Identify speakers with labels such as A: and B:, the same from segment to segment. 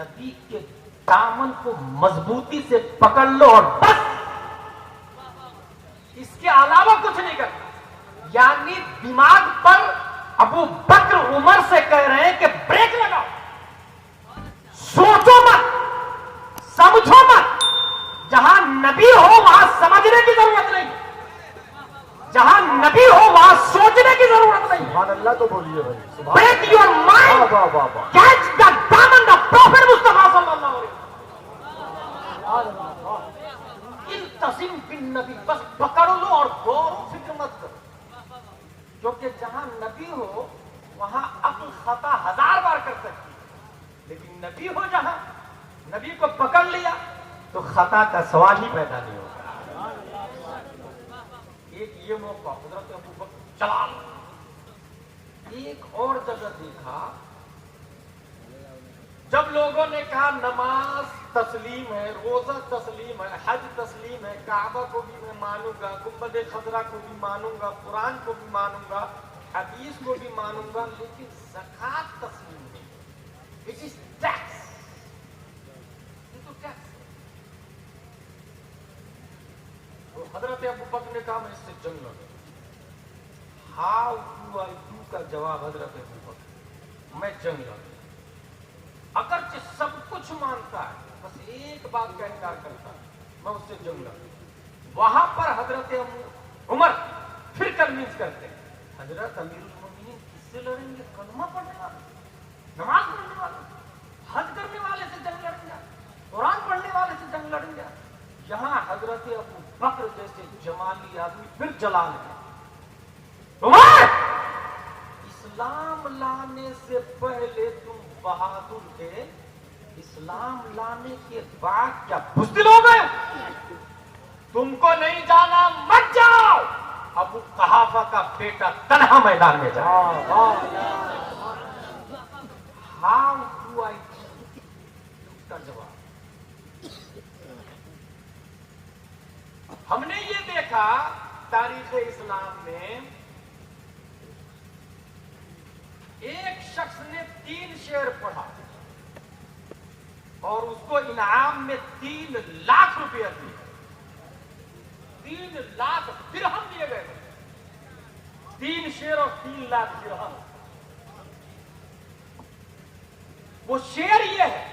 A: نبی کے دامن کو مضبوطی سے پکڑ لو اور بس، اس کے علاوہ کچھ نہیں کرنا. یعنی دماغ پر ابو بکر عمر سے کہہ رہے ہیں کہ بریک لگاؤ، سوچو مت، سمجھو مت. جہاں نبی ہو وہاں سمجھنے کی ضرورت نہیں، جہاں نبی ہو وہاں سوچنے کی ضرورت نہیں.
B: سبحان اللہ تو بولیے بھائی.
A: Break your mind.
B: واہ واہ واہ.
A: Catch the diamond of Prophet Mustafa صلی اللہ علیہ وسلم. التزم بالنبی، بس پکڑ لو اور غور و فکر مت کرو. کیونکہ جہاں نبی ہو وہاں عقل خطا 1000 بار کر سکتی ہے، لیکن نبی ہو جہاں، نبی کو پکڑ لیا تو خطا کا سوال ہی پیدا نہیں ہوگا. ایک یہ موقع حضرت ابو بکر چلا. ایک اور جگہ دیکھا جب لوگوں نے کہا نماز تسلیم ہے، روزہ تسلیم ہے، حج تسلیم ہے، کعبہ کو بھی میں مانوں گا، گنبد خضرا کو بھی مانوں گا، قرآن کو بھی مانوں گا، حدیث کو بھی مانوں گا، لیکن زکات تسلیم نہیں. It is tax. یہ تو ٹیکس. تو حضرت ابو بکر نے کہا میں اس سے جنگ لڑوں. ہاؤ ڈو آئی ڈو کا جواب حضرت ابو بکر، میں جنگ لڑوں. اگرچہ سب کچھ مانتا ہے، بس ایک بات کا انکار کرتا ہے، میں اس سے جنگ لڑوں. وہاں پر حضرت عمر پھر کنوینس کرتے ہیں، حضرت امیر المومنین کس سے لڑیں گے؟ کلمہ پڑھنے والے، نماز پڑھنے والے، حج کرنے والے سے جنگ لڑیں گے، قرآن پڑھنے والے سے جنگ لڑیں گے. یہاں حضرت ابو بکر جیسے جمالی آدمی پھر جلال ہے. عمر، اسلام لانے سے پہلے تم بہادر تھے، اسلام لانے کے بعد کیا بزدل ہو گئے؟ تم کو نہیں جانا مت جاؤ. ابو قحافہ کا بیٹا تنہا میدان میں جاؤ. ہاؤ ڈو آئی کا جواب. ہم نے یہ دیکھا تاریخ اسلام میں ایک شخص نے 3 شعر پڑھا اور اس کو انعام میں 3 لاکھ روپیہ دیے. 3 لاکھ درہم دیے گئے. 3 شعر اور 3 لاکھ درہم. وہ شعر یہ ہے،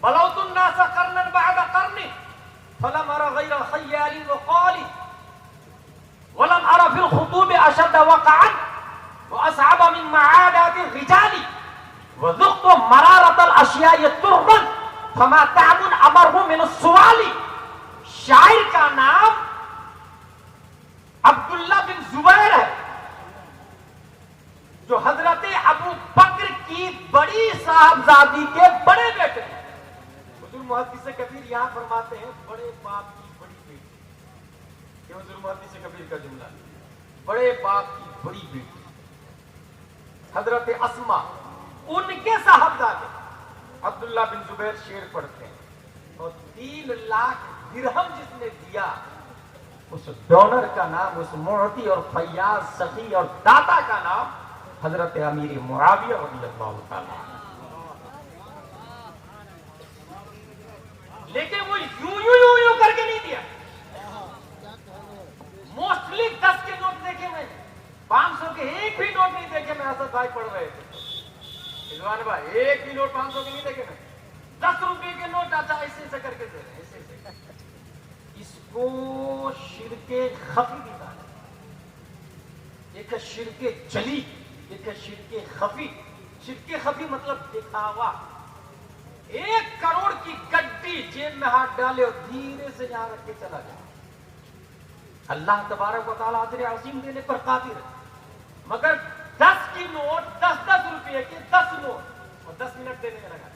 A: بلوت الناس قرنا بعد قرن فلم ارى غير خيال وقال ولم ارى في الخطوب اشد وقعا واصعب من معادات الرجال وذقت مرارة الاشياء ترا فما تعب امر من السوال. شاعر کا نام عبداللہ بن زبیر ہے، جو حضرت ابو بکر کی بڑی صاحبزادی کے بڑے بیٹے ہیں. حضور محدث کبیر یہاں فرماتے ہیں بڑے باپ کی بڑی بیٹی. یہ حضور محدث کبیر کا جملہ ہے، بڑے باپ کی بڑی بیٹی حضرت اسما، ان کے صاحبزادے عبداللہ بن زبیر شعر پڑھتے ہیں. اور 3 لاکھ درہم جس نے دیا، اس ڈونر کا نام، اس معطی اور فیاض سخی اور داتا کا نام حضرت امیر معاویہ رضی اللہ تعالیٰ. لیکن وہ یوں کر کے نہیں دیا. موسٹلی 10 کے نوٹ دیکھے میں، 500 کے ایک بھی نوٹ نہیں دیکھے میں. اسد بھائی پڑھ رہے تھے، رضوان بھائی ایک بھی نوٹ 500 کے نہیں دیکھے میں. 10 روپے کے نوٹ آتا ایسے کر کے دے رہے ہیں، ایسے. اس کو شرک خفی بھی کہا ہے. ایک ہے شرک جلی، ایک ہے شرک خفی. شرک خفی مطلب دکھاوا. 1 کروڑ کی گڈی جیب میں ہاتھ ڈالے اور دھیرے سے یہاں رکھ کے چلا جائے. اللہ تبارک و تعالیٰ اجر عظیم دینے پر قادر ہے، مگر 10 کی نوٹ، 10 روپے کے 10 نوٹ اور 10 منٹ دینے میں لگا.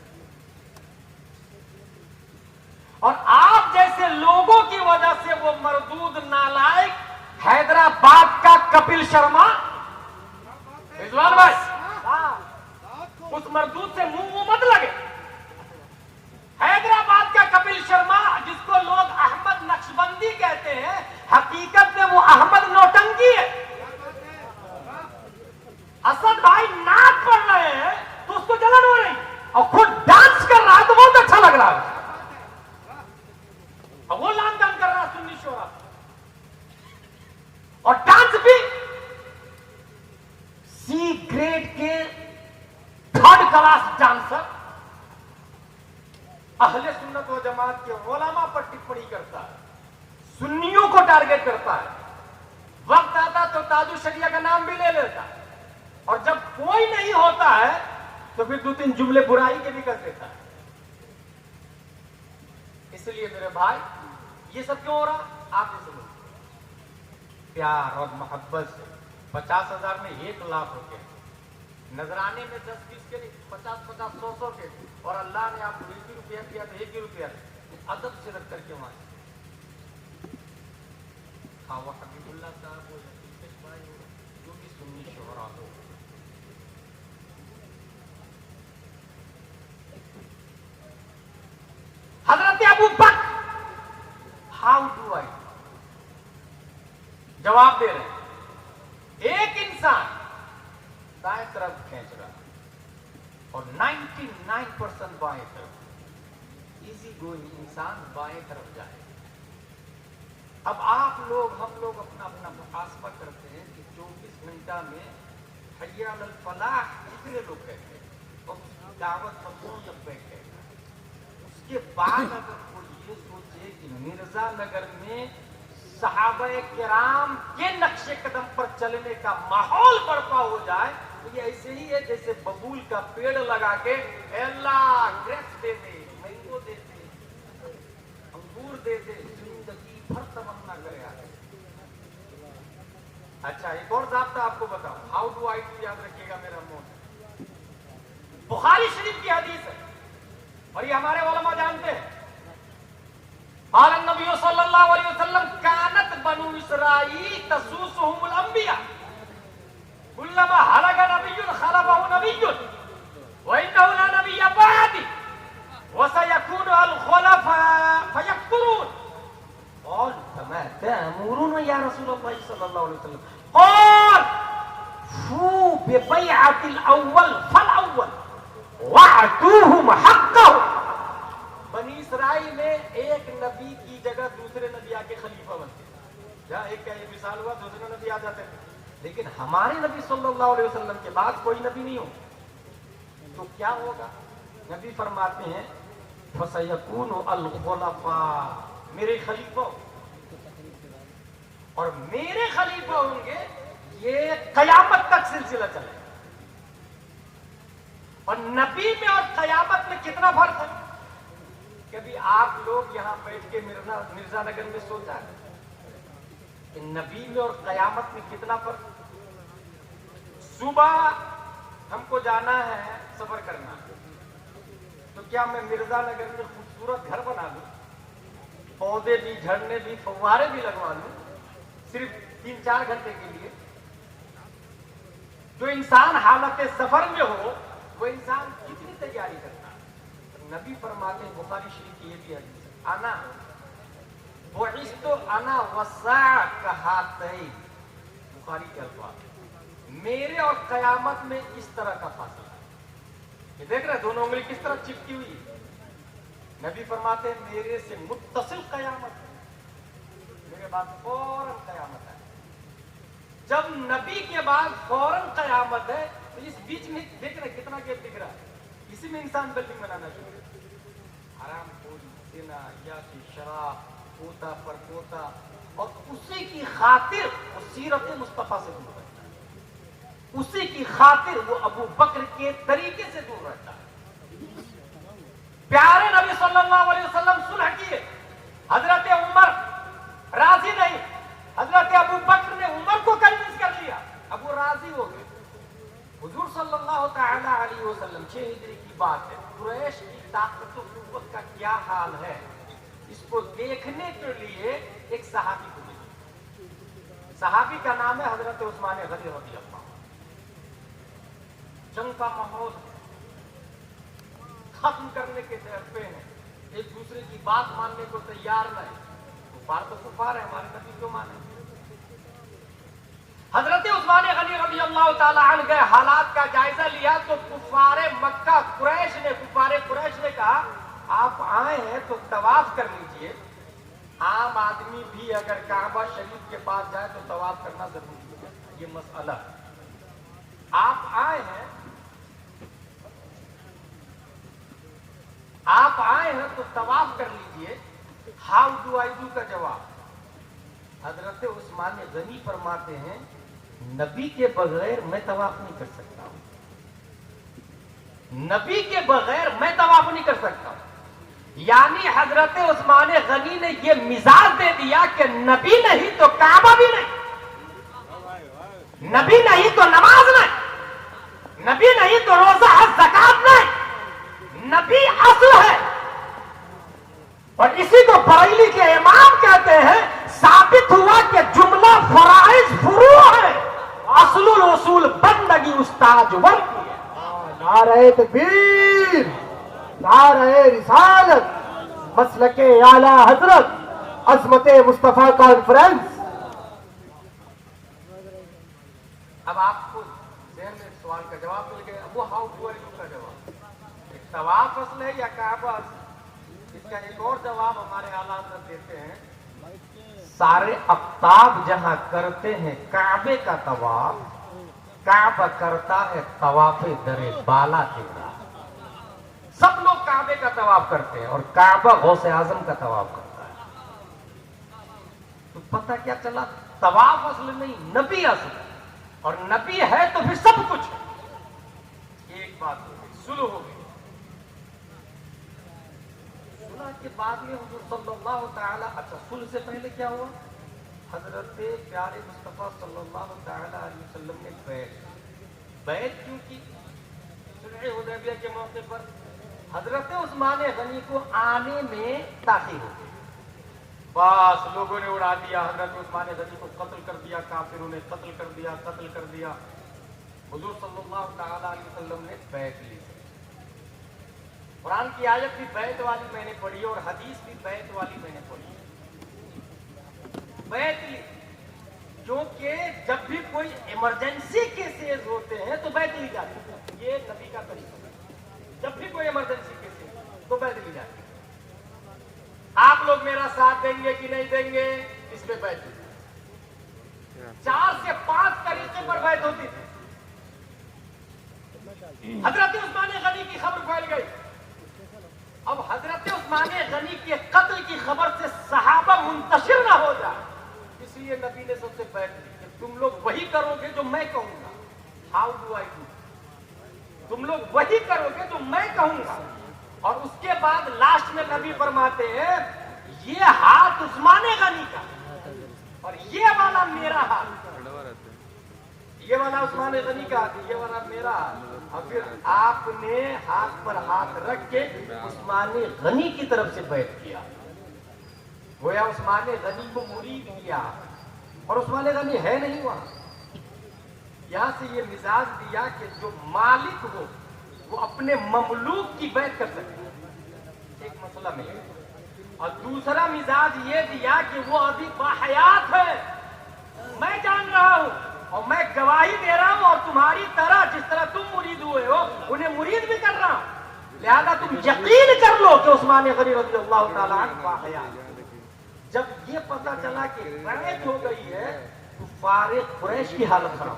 A: اور آپ جیسے لوگوں کی وجہ سے وہ مردود نالائق حیدرآباد کا کپل شرما، رضوان بھائی اس مردود سے منہ مت لگے. حیدرآباد کا کپل شرما جس کو لوگ احمد نقشبندی کہتے ہیں، حقیقت میں وہ احمد نوٹنکی ہے. اسد بھائی نعت پڑھ رہے ہیں تو اس کو جلن ہو رہی اور خود ڈانس کر اہل سنت و جماعت کے علماء پر ٹپڑی کرتا ہے، سنیوں کو ٹارگٹ کرتا ہے، وقت آتا تو تاج الشریعہ کا نام بھی لے لیتا ہے، اور جب کوئی نہیں ہوتا ہے تو پھر 2-3 جملے برائی کے بھی کر دیتا ہے۔ اس لیے میرے بھائی یہ سب کیوں ہو رہا؟ آپ یہ سنو، پیار اور محبت سے 50,000 میں 1,00,000 روپے، نذرانے میں 10-20 کے نہیں، 50-50 100 کے، اور اللہ نے آپ کو 1 روپیہ دیا تو 1 روپیہ ادب سے رکھ کر کے وہاں وہ حبیب اللہ صاحب ہو یا دلکش بھائی ہو، جو بھی سنی شہرا ہو، حضرت ابو بکر ہاؤ ڈو آئی جواب دے رہے ہیں، ایک انسان دائیں طرف کھینچ رہا اور 99% بائیں طرف، ایزی گوئنگ انسان بائیں طرف جائے۔ اب آپ لوگ، ہم لوگ اپنا اپنا محاسبہ کرتے ہیں کہ 24 گھنٹہ میں حی علی الفلاح کتنے لوگ کہتے ہیں، اور اس کی دعوت ہم کون جب بیٹھے گا؟ اس کے بعد اگر کوئی یہ سوچے کہ مرزا نگر میں صحابہ کرام کے نقش قدم پر چلنے کا ماحول برپا ہو جائے، تو یہ ایسے ہی ہے جیسے ببول کا پیڑ لگا کے اے اللہ گریپس دے دے، مینگو دے دے، انگور دے دے، زندگی بھر تمنا کرے آگے۔ اچھا ایک اور ضابطہ آپ کو بتاؤں، ہاؤ ڈو آئی ڈو، یاد رکھیے گا میرا موت، بخاری شریف کی حدیث ہے اور یہ ہمارے علماء جانتے ہیں۔ قال النبی صلی اللہ علیہ وسلم کانت بنو اسرائیل تسوسهم الانبیاء کلما ہلک نبی خلفہ نبی وانہ لا نبی بعدی وسیکون الخلفاء فیکثرون۔ قال فما تأمرون یا رسول اللہ صلی اللہ علیہ وسلم؟ قال فو ببیعۃ الاول فالاول واعطوهم حقهم۔ بنی اسرائیل میں ایک نبی کی جگہ دوسرے نبی آ کے خلیفہ بنتے ہیں، جہاں ایک کا یہ مثال ہوا دوسرے نبی آ جاتے ہیں، لیکن ہمارے نبی صلی اللہ علیہ وسلم کے بعد کوئی نبی نہیں ہو تو کیا ہوگا؟ نبی فرماتے ہیں فَسَيَكُونُ الْخُلَفَاءُ، میرے خلیفہ، اور میرے خلیفہ ہوں گے، یہ قیامت تک سلسلہ چلے گا۔ اور نبی میں اور قیامت میں کتنا فرق ہے؟ کبھی آپ لوگ یہاں بیٹھ کے مرزا نگر میں سوچا ہے کہ نبی میں اور قیامت میں کتنا فرق؟ صبح ہم کو جانا ہے، سفر کرنا ہے، تو کیا میں مرزا نگر میں خوبصورت گھر بنا لوں، پودے بھی، جھرنے بھی، فوارے بھی لگوا لوں صرف 3-4 گھنٹے کے لیے؟ جو انسان حالت سفر میں ہو وہ انسان کتنی تیاری کرتا ہے؟ نبی فرماتے ہیں، بخاری شریف کی یہ بھی حدیث ہے، انا بعثت انا والساعة کہاتین، بخاری کے الفاظ، میرے اور قیامت میں اس طرح کا فاصلہ ہے۔ یہ دیکھ رہے دونوں انگلی کس طرح چپکی ہوئی ہے؟ نبی فرماتے ہیں میرے سے متصل قیامت ہے، میرے بعد فوراً قیامت ہے۔ جب نبی کے بعد فوراً قیامت ہے تو اس بیچ میں دیکھ رہے کتنا گیپ دکھ رہا ہے، اسی میں انسان بلڈنگ بنانا شروع، حرام خوری، زنا، یاسی، شراب، پوتا پر پوتا، اور اسی کی خاطر وہ سیرت مصطفیٰ سے دور رہتا ہے، اسی کی خاطر وہ ابو بکر کے طریقے سے دور رہتا ہے۔ پیارے نبی صلی اللہ علیہ وسلم صلح کیے، حضرت عمر راضی نہیں، حضرت ابو بکر نے عمر کو کنوینس کر لیا، ابو راضی ہو گئے۔ حضور صلی اللہ تعالی علیہ وسلم 6 ہجری کی بات ہے، قریش کی طاقت و قوت کا کیا حال ہے اس کو دیکھنے کے لیے ایک صحابی کو ملا، صحابی کا نام ہے حضرت عثمان غنی رضی اللہ عنہ۔ جنگ کا ماحول ختم کرنے کے طرفے ہیں، ایک دوسرے کی بات ماننے کو تیار نہیں، کفار تو کفار ہے، ہمارے نبی کیوں مانے؟ حضرت عثمان غنی رضی اللہ تعالی عنہ گئے، حالات کا جائزہ لیا تو کفار مکہ قریش نے کہا آپ آئے ہیں تو طواف کر لیجئے، عام آدمی بھی اگر کعبہ شریف کے پاس جائے تو طواف کرنا ضروری ہے، یہ مسئلہ آپ آئے आए हैं तो तवाफ कर लीजिए, हाउ डू आई डू का जवाब। हजरत उस्मान गनी फरमाते हैं नबी के बगैर मैं तवाफ नहीं कर सकता हूं, नबी के बगैर मैं तवाफ नहीं कर सकता हूं। यानी हजरत उस्मान गनी ने ये मिजाज दे दिया कि नबी नहीं तो काबा भी नहीं, नबी नहीं तो नमाज नहीं, नबी नहीं तो रोजा हज ज़कात नहीं, नबी असल है। और इसी को बरेली के इमाम कहते हैं, साबित हुआ कि जुमला फराइज फुरू है, असलुल उसूल बंदगी उस्ताद वर की है।
B: नारे तकबीर, नारे रिसालत, मसलके आला हजरत, अजमते मुस्तफा कॉन्फ्रेंस।
A: अब आपको जहन में सवाल का जवाब मिल गया, वो हाउ डू आई डू का जवाब, एक तवाफ असल है या काबा असल? इसका एक और जवाब हमारे आला हज़रत देते हैं, सारे अफ्ताब जहां करते हैं काबे का तवाफ, काबा करता है तवाफे दरे बाला तेरा। सब लोग काबे का तवाफ करते हैं और काबा गौसे आजम का तवाफ करता है। तो पता क्या चला, तवाफ असल नहीं, नबी असल, और नबी है तो फिर सब कुछ है। एक बात हो गई, सुलह हो गई। सुलह के बाद में हुजूर सल्लल्लाहु ताला, अच्छा सुलह से पहले क्या हुआ, हजरत प्यारे मुस्तफा सल्लल्लाहु ताला अलैहि वसल्लम ने बैत क्यों की? सुलह हुदैबिया के मौके पर हजरत उस्मान गनी को आने में ताखीर हो गई, बस लोगों ने उड़ा दिया, हजरत उस्मान गनी को कत्ल कर दिया, काफिरों ने कत्ल कर दिया, कत्ल कर दिया। हुजूर सल्लल्लाहु ताला अलैहि वसल्लम ने बैत ली। कुरान की आयत भी बैत वाली मैंने पढ़ी और हदीस भी बैत वाली मैंने पढ़ी। बैत ली क्योंकि जब भी कोई इमरजेंसी केसेस होते हैं तो बैत ली जाती है, ये नबी का तरीका। जब भी कोई इमरजेंसी केसेस तो बैत ली जाती है। आप लोग मेरा साथ देंगे कि नहीं देंगे, इस पे बैत ली। 4 से 5 तरीके पर बैत होती थी। हजरत उस्मान गनी की खबर फैल गई। अब हजरत उस्मान गनी के कत्ल की खबर से सहाबा मुंतशिर ना हो जाए, इसलिए नबी ने सबसे बैत ली कि तुम लोग वही करोगे जो मैं कहूंगा। हाउ डू आई डू, तुम लोग वही करोगे जो मैं कहूंगा। और उसके बाद लास्ट में नबी फरमाते हैं, ये हाथ उस्मान गनी का और ये वाला मेरा हाथ, ये वाला उस्मान गनी का हाथ, ये वाला मेरा हाथ। और फिर आपने हाथ पर हाथ रख के उस्मान गनी की तरफ से बैत किया, गोया उस्मान गनी को मुरीद किया, और उस्मान गनी है नहीं वहां। यहां से ये मिजाज दिया कि जो मालिक हो वो अपने ममलूक की बैत कर सकते हैं, एक मसला मिलेगा। और दूसरा मिजाज ये दिया कि वो अभी बाहयात है, मैं जान रहा हूं और मैं गवाही दे रहा हूं, और तुम्हारी तरह जिस तरह तुम मुरीद हुए हो उन्हें मुरीद भी कर रहा हूं, लिहाजा तुम यकीन कर लो कि उस्मान गनी रज़ियल्लाहु ताला अन्हु बाहयात। जब ये पता चला कि बैत हो गई है तो फारिग कुरैश की हालत खराब,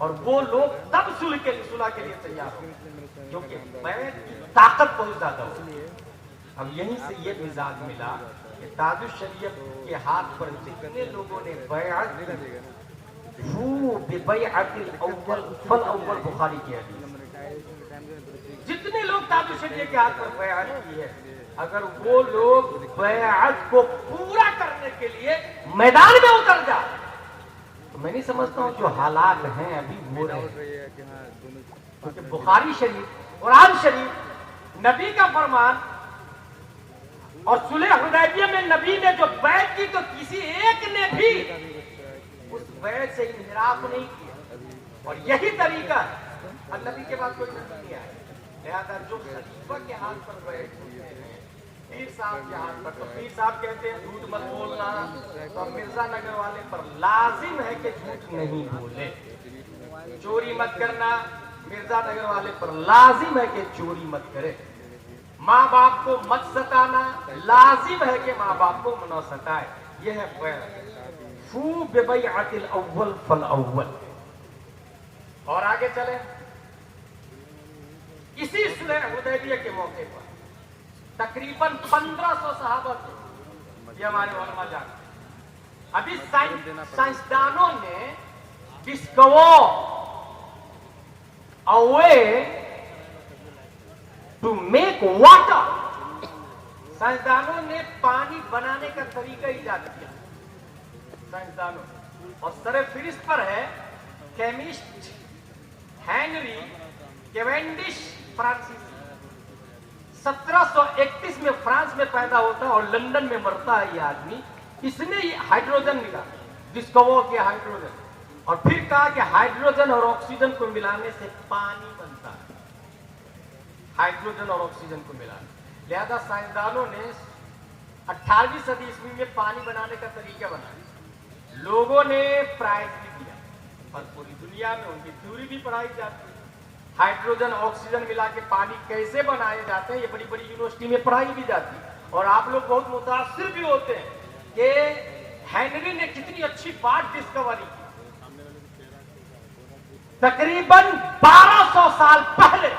A: और वो लोग तब सुलह के लिए तैयार हो, क्योंकि बैत की ताकत बहुत ज्यादा हो। अब यहीं से ये मिजाज मिला कि ताजुश शरीयत के हाथ पर जितने लोगों ने बैअत बुखारी की हदीस, जितने लोग ताजुश शरीयत के हाथ पर बैअत की है, अगर वो लोग बैअत को पूरा करने के लिए मैदान में उतर जाए तो मैं नहीं समझता हूं जो हालात हैं अभी हो रहे हैं। क्योंकि बुखारी शरीफ, कुरान शरीफ, नबी का फरमान, और सुलह हुदैबिया में नबी ने जो बैत की तो किसी एक ने भी उस बैत से इनहिराफ नहीं किया, और यही तरीका है। और नबी के बाद कोई नबी नहीं आया, लिहाजा जो खलीफा के हाथ पर बैत होते हैं, पीर साहब के हाथ पर, तो पीर साहब कहते हैं झूठ मत बोलना, तो मिर्जा नगर वाले पर लाजिम है कि झूठ नहीं बोले। चोरी मत करना, मिर्जा नगर वाले पर लाजिम है कि चोरी मत करे। माँ बाप को मत सताना, लाजिम है कि माँ बाप को न सताए। यह है बैत। फू बिबैअतिल अव्वल फल अव्वल। और आगे चले, इसी सुलह हुदैबिया के मौके पर तकरीबन 1500 सहाबा थे, ये हमारे उलमा जानते हैं। अभी साइंसदानों ने discover a way to make water, साइंसदानों ने पानी बनाने का तरीका ईजाद किया साइंसदानों, और सर फिरिस्त पर है केमिस्ट हेनरी कैवेंडिश फ्रांसिस। 1731 में फ्रांस में पैदा होता है और लंदन में मरता है ये आदमी। इसने ये हाइड्रोजन निकाला, डिस्कवर किया हाइड्रोजन, और फिर कहा कि हाइड्रोजन और ऑक्सीजन को मिलाने से पानी बनता है, हाइड्रोजन और ऑक्सीजन को मिलाने। लिहाजा साइंसदानों ने 18वीं सदी ईस्वी में पानी बनाने का तरीका बनाया। लोगों ने प्राइज भी दिया और पूरी दुनिया में उनकी थ्योरी भी पढ़ाई जाती है। हाइड्रोजन ऑक्सीजन मिला के पानी कैसे बनाए जाते हैं ये बड़ी बड़ी यूनिवर्सिटी में पढ़ाई भी जाती है। और आप लोग बहुत मुतासिर भी होते हैं कि हेनरी ने कितनी अच्छी बात डिस्कवरी की। तकरीबन 1200 साल पहले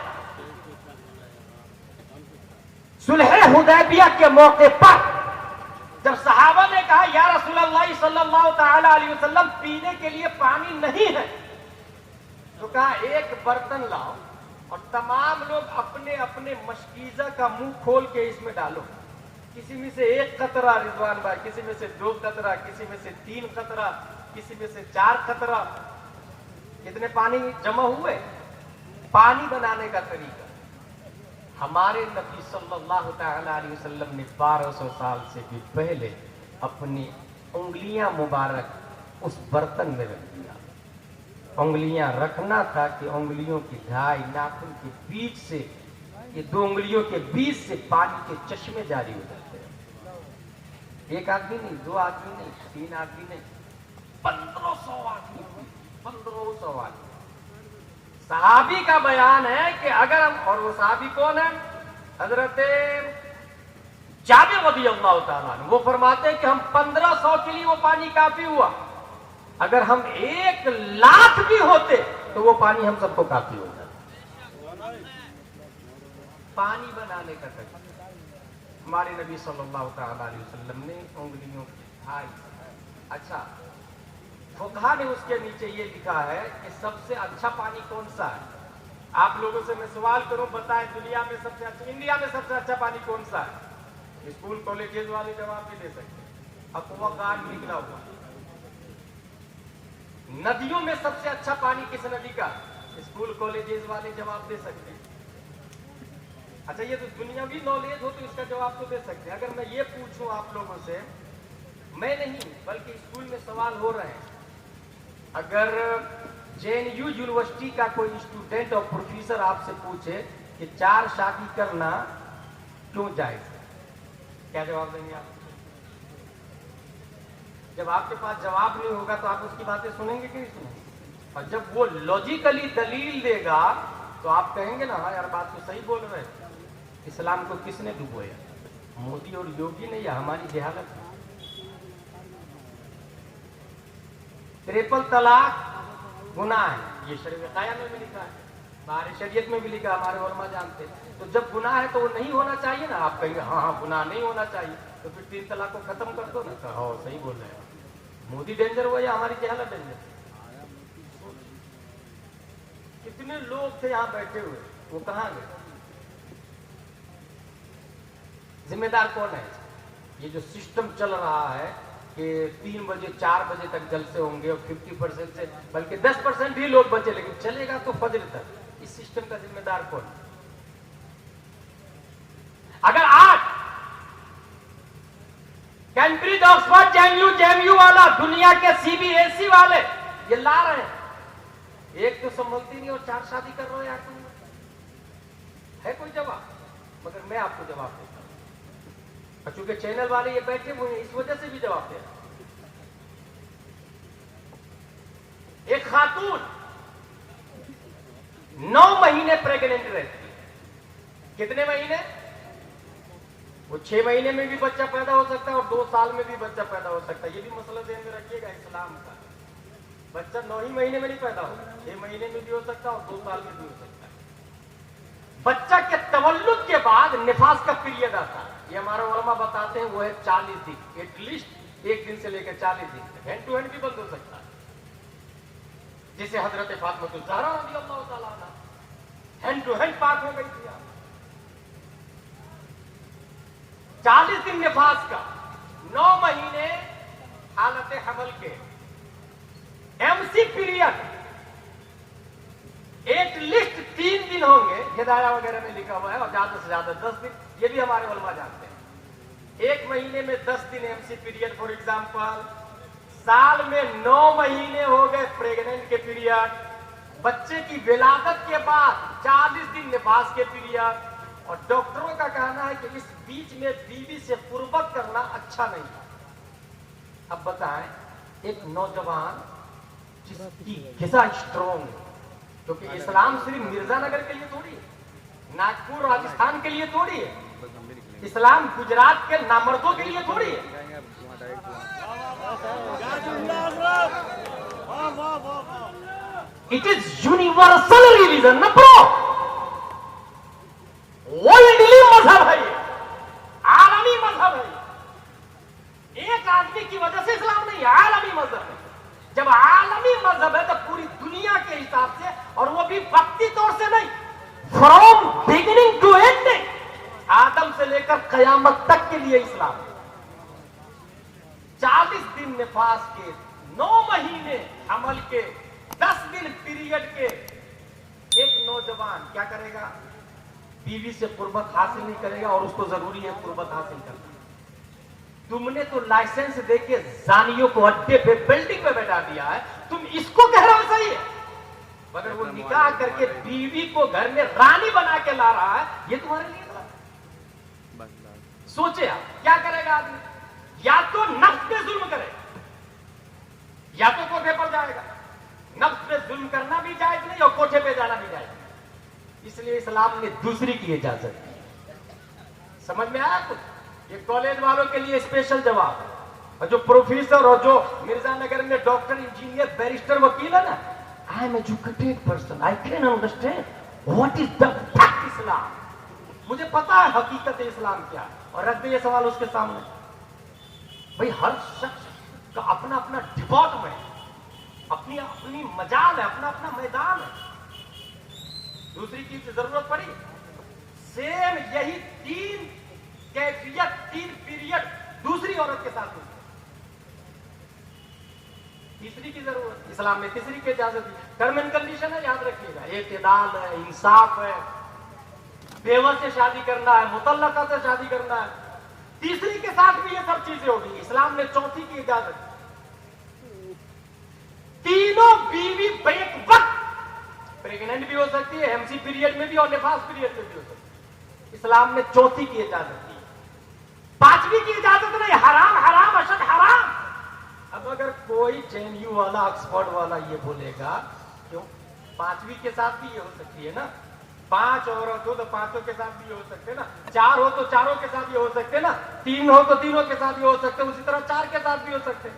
A: सुलह हुदैबिया के मौके पर जब सहाबा ने कहा या रसूलल्लाह सल्लल्लाहु तआला अलैहि वसल्लम पीने के लिए पानी नहीं है, तो कहा एक बर्तन लाओ और तमाम लोग अपने अपने मशकीजा का मुंह खोल के इसमें डालो। किसी में से 1 कतरा रिजवान भाई, किसी में से 2 कतरा, किसी में से 3 कतरा, किसी में से 4 कतरा, कितने पानी जमा हुए। पानी बनाने का तरीका हमारे नबी सल्लल्लाहु तआला अलैहि वसल्लम ने 1200 साल से भी पहले अपनी उंगलियां मुबारक उस बर्तन में रख दिया। उंगलियां रखना था कि उंगलियों की ढाई नाखून के बीच से, ये 2 उंगलियों के बीच से पानी के चश्मे जारी हो जाते हैं। 1 आदमी नहीं, 2 आदमी नहीं, 3 आदमी नहीं, 1500 आदमी, 1500 आदमी। सहाबी का बयान है कि अगर हम, और वो सहाबी कौन है? हजरत जाबिर रज़ियल्लाहु ताला अन्हु, वो फरमाते हैं कि हम 1500 के लिए वो पानी काफी हुआ, अगर हम 1 लाख भी होते तो वो पानी हम सबको काफी हो जाता। पानी बनाने का तरीका हमारे नबी सल्लल्लाहु ताला अलैहि वसल्लम ने उंगलियों की ढाई। अच्छा, फुकहा ने उसके नीचे ये लिखा है कि सबसे अच्छा पानी कौन सा है। आप लोगों से मैं सवाल करूं, बताएं दुनिया में सबसे अच्छा, इंडिया में सबसे अच्छा पानी कौन सा है? स्कूल कॉलेजेस वाले जवाब भी दे सकते हैं, अक्वागार्ड निकला हुआ। नदियों में सबसे अच्छा पानी किस नदी का? स्कूल कॉलेजेस वाले जवाब दे सकते हैं। अच्छा, ये तो दुनियावी नॉलेज हो तो इसका जवाब तो दे सकते हैं। अगर मैं ये पूछूं आप लोगों से, मैं नहीं बल्कि स्कूल में सवाल हो रहे हैं, अगर JNU यूनिवर्सिटी का कोई स्टूडेंट और प्रोफेसर आपसे पूछे कि 4 शादी करना क्यों जायज है, क्या जवाब देंगे आप? जब आपके पास जवाब नहीं होगा तो आप उसकी बातें सुनेंगे कि नहीं सुनेंगे? और जब वो लॉजिकली दलील देगा तो आप कहेंगे ना हाँ यार बात तो सही बोल रहे हैं। इस्लाम को किसने डुबोया? मोदी और योगी ने या हमारी जहालत ने? ट्रिपल तलाक गुनाह है, ये शरीयत में भी लिखा है, हमारे शरीयत में भी लिखा, हमारे उलमा जानते हैं। तो जब गुनाह है तो वो नहीं होना चाहिए ना। आप कहेंगे हाँ हाँ गुनाह नहीं होना चाहिए, तो फिर 3 तलाक को खत्म कर दो ना। तो हाँ सही बोल रहे हैं, मोदी डेंजर हुआ या हमारी जहालत डेंजर? कितने लोग थे यहाँ बैठे हुए, वो कहाँ गए? जिम्मेदार कौन है? ये जो सिस्टम चल रहा है कि 3 बजे 4 बजे तक जलसे होंगे और 50% से बल्कि 10% ही लोग बचे, लेकिन चलेगा तो फजर तक। इस सिस्टम का जिम्मेदार कौन? अगर आज कैम्ब्रिज, ऑक्सफोर्ड, JNU वाला, दुनिया के CBSE वाले ये ला रहे हैं, एक तो संभलती नहीं और 4 शादी कर रहे हो यार, तुम है कोई जवाब? मगर मैं आपको जवाब देता हूं, और चूंकि चैनल वाले ये बैठे हुए हैं इस वजह से भी जवाब दे रहा हूं। एक खातून 9 महीने प्रेग्नेंट रहती है। कितने महीने? वो 6 महीने में भी बच्चा पैदा हो सकता है और 2 साल में भी बच्चा पैदा हो सकता है। ये भी मसला ध्यान में रखिएगा इस्लाम का। बच्चा 9 ही महीने में नहीं पैदा होगा, 6 महीने में भी हो सकता है और 2 साल में भी हो सकता है। बच्चा के तवल्लुद के बाद निफास का पीरियड आता है। ये हमारे उलमा बताते हैं वो है 40 दिन, एटलीस्ट एक दिन से लेकर 40 दिन तक। हैंड टू हैंड भी बंद हो सकता है, जैसे हजरत फातिमा ज़हरा रज़ियल्लाहु ताला अन्हा हैंड टू हैंड पाक हो गई थी। 40 दिन निफास का, 9 महीने हालत हमल के, एमसी पीरियड एटलीस्ट 3 दिन होंगे, हिदाया वगैरह में लिखा हुआ है, और ज्यादा से ज्यादा 10 दिन, ये भी हमारे उलमा जानते हैं। 1 महीने में 10 दिन एमसी पीरियड। फॉर एग्जांपल साल में 9 महीने हो गए प्रेग्नेंट के पीरियड, बच्चे की विलादत के बाद 40 दिन निफास के पीरियड। और डॉक्टरों का कहना है कि इस बीच में बीवी से कुर्बत करना अच्छा नहीं है। अब बताएं, एक नौजवान जिसकी गिजा स्ट्रॉन्ग है, क्योंकि इस्लाम सिर्फ मिर्जानगर के लिए थोड़ी है, नागपुर राजस्थान के लिए थोड़ी है, इस्लाम गुजरात के नामर्दों के लिए थोड़ी है। इट इज यूनिवर्सल रिलीजन ना ब्रो, वर्ल्डली मजहब है, ये आलमी मजहब है। एक आदमी की वजह से इस्लाम नहीं, आलमी मजहब है। जब आलमी मजहब है तो पूरी दुनिया के हिसाब से, और वो भी वक्ती तौर से नहीं, फ्रॉम बिगिनिंग टू एंडिंग, आदम से लेकर कयामत तक के लिए इस्लाम है। 40 दिन निफास के, 9 महीने अमल के, 10 दिन पीरियड के, एक नौजवान क्या करेगा? बीवी से कुर्बत हासिल नहीं करेगा, और उसको जरूरी है कुर्बत हासिल करना। तुमने तो लाइसेंस देके जानियों को अड्डे पे, बिल्डिंग पे बैठा दिया है, तुम इसको कह रहे हो सही है, मगर वो निकाह करके बीवी को घर में रानी बना के ला रहा है, ये तुम्हारे लिए सोचे आप क्या करेगा आदमी? या तो नफ्स पे जुल्म करे, या तो कोठे पर जाएगा। नफ्स पे जुल्म करना भी जायज नहीं, और कोठे पे जाना भी जायज नहीं। इसलिए इस्लाम ने दूसरी की इजाजत दी। समझ में आया कुछ? ये कॉलेज वालों के लिए स्पेशल जवाब है, और जो प्रोफेसर और जो मिर्जानगर में डॉक्टर, इंजीनियर, बैरिस्टर, वकील है ना, I am educated person, I can understand what is the fact Islam. मुझे पता है हकीकत इस्लाम क्या है। और रख दे ये सवाल उसके सामने। भाई हर शख्स का अपना अपना डिपार्टमेंट है, अपनी अपनी मजाल है, अपना अपना मैदान है। दूसरी चीज की जरूरत पड़ी, सेम यही 3 कैफियत, 3 पीरियड दूसरी औरत के साथ हुई। तीसरी की जरूरत इस्लाम में, तीसरी की इजाजत दी। टर्म एंड कंडीशन है, याद रखिएगा, एतदाल है, इंसाफ है, बेवा से शादी करना है, मुतल्लका से शादी करना है। तीसरी के साथ भी ये सब चीजें होगी। इस्लाम ने चौथी की इजाजत, तीनों बीवी एक वक्त प्रेग्नेंट भी हो सकती है, एमसी पीरियड में भी और निफास पीरियड में भी हो सकती है। इस्लाम ने चौथी की इजाजत दी, 5वीं की इजाजत नहीं। हराम हराम अशद हराम। अब अगर कोई जेएनयू वाला, ऑक्सफोर्ड वाला ये बोलेगा, क्यों 5वीं के साथ भी ये हो सकती है ना, 5 औरत हो तो 5 के साथ भी हो सकते ना, 4 हो तो 4 के साथ भी हो सकते ना, 3 हो तो 3 के साथ भी हो सकते, उसी तरह 4 के साथ भी हो सकते।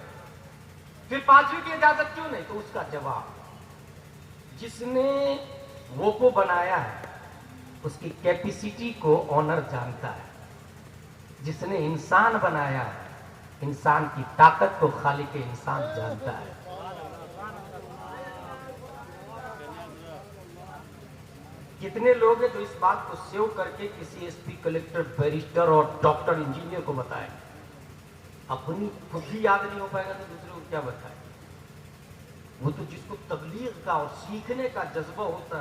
A: फिर 5वीं की इजाजत क्यों नहीं? तो उसका जवाब, जिसने वो को बनाया है उसकी कैपेसिटी को ऑनर जानता है। जिसने इंसान बनाया है, इंसान की ताकत को खालिक इंसान जानता है। कितने लोग हैं जो इस बात को सेव करके किसी एसपी, कलेक्टर, बैरिस्टर और डॉक्टर, इंजीनियर को बताए? अपनी खुद ही याद नहीं हो पाएगा तो दूसरे को क्या बताए? वो तो जिसको तबलीग का और सीखने का जज्बा होता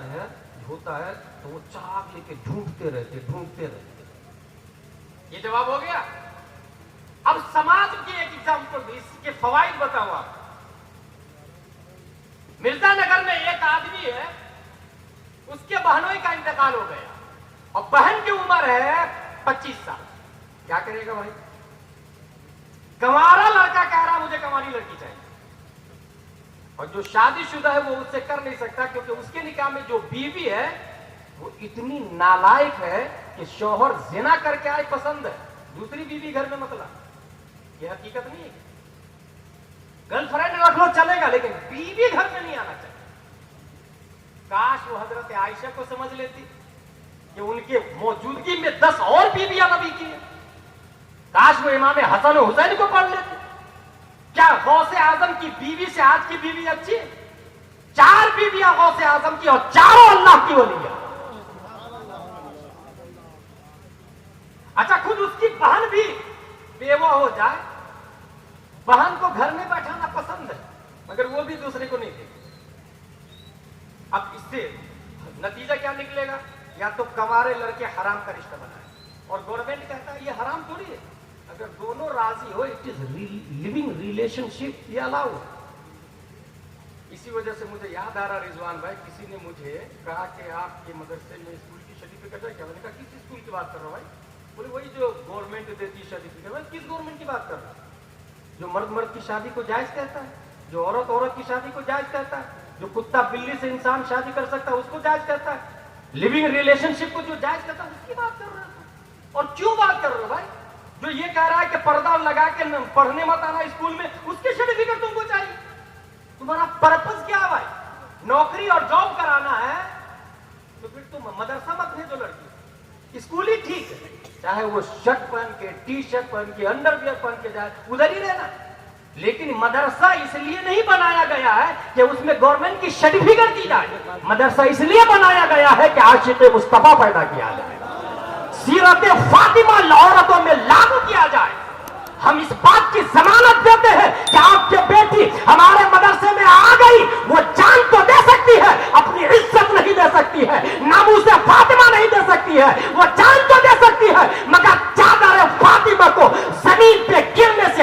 A: है तो वो चाक लेके ढूंढते रहते। ये जवाब हो गया। अब समाज की एक एग्जाम्पल, इसके फवाइद बताओ आप। मिर्जानगर में एक आदमी है, उसके बहनोई का इंतकाल हो गया, और बहन की उम्र है 25 साल। क्या करेगा भाई? कंवारा लड़का कह रहा मुझे कंवारी लड़की चाहिए, और जो शादीशुदा है वो उससे कर नहीं सकता, क्योंकि उसके निकाह में जो बीवी है वो इतनी नालायक है कि शौहर जिना करके आए पसंद है, दूसरी बीवी घर में मतलब। ये हकीकत नहीं है। गर्लफ्रेंड रख लो चलेगा, लेकिन बीवी घर में नहीं आना चाहिए। काश वो हजरत आयशा को समझ लेती। کہ ان کے موجودگی میں 10 اور بیویاں نبی کی ہیں. کاش وہ امام حسن و حسین کو پڑھ لیتے. کیا غوث اعظم کی بیوی سے آج کی بیوی اچھی ہے؟ 4 بیویاں غوث اعظم کی اور چاروں اللہ کی ولی ہیں. اچھا خود اس کی بہن بھی بیوہ ہو جائے، بہن کو گھر میں بیٹھانا پسند ہے مگر وہ بھی دوسرے کو نہیں دے. اب اس سے نتیجہ کیا نکلے گا؟ یا تو کنوارے لڑکے حرام کا رشتہ بنائے، اور گورنمنٹ کہتا ہے یہ حرام تھوڑی ہے، اگر دونوں راضی ہو اٹ از لیونگ ریلیشن شپ، یہ الاؤ ہے. اسی وجہ سے مجھے یاد آ رہا رضوان بھائی، کسی نے مجھے کہا کہ آپ کے مدرسے میں اسکول کی سرٹیفکیٹ ہے کیا؟ میں نے کہا کس اسکول کی بات کر رہا ہوں بھائی؟ بولے وہی جو گورنمنٹ دیتی سرٹیفکیٹ. میں کس گورنمنٹ کی بات کر رہا ہوں؟ جو مرد مرد کی شادی کو جائز کہتا ہے، جو عورت عورت کی شادی کو جائز کہتا ہے، جو کتا بلی سے انسان شادی کر سکتا ہے اس کو جائز کہتا ہے، لیونگ ریلیشن شپ کو جو جائز کہتا ہے اس کی بات کر رہے ہیں. اور کیوں بات کر رہے ہو بھائی؟ جو یہ کہہ رہا ہے کہ پردہ لگا کے پڑھنے مت آنا اسکول میں، اس کی سرٹیفکیٹ تم کو چاہیے. تمہارا پرپز کیا بھائی؟ نوکری اور جاب کرانا ہے تو پھر تم مدرسہ مت بھیجو لڑکی، اسکول ہی ٹھیک ہے. چاہے وہ شرٹ پہن کے، ٹی شرٹ پہن کے، انڈر ویئر پہن کے جائے، ادھر ہی رہنا. لیکن مدرسہ اس لیے نہیں بنایا گیا ہے کہ اس میں گورنمنٹ کی سرٹیفکیٹ دی جائے. مدرسہ اس لیے بنایا گیا ہے کہ عاشق مصطفیٰ پیدا کیا جائے، سیرت فاطمہ عورتوں میں لاگو کیا جائے. ہم اس بات کی ضمانت دیتے ہیں کہ آپ کی بیٹی ہمارے مدرسے میں آ گئی، وہ جان تو دے سکتی ہے، اپنی عزت نہیں دے سکتی ہے، ناموس فاطمہ نہیں دے سکتی ہے. وہ جان تو دے سکتی ہے مگر چادر فاطمہ کو زمین پہ گرنے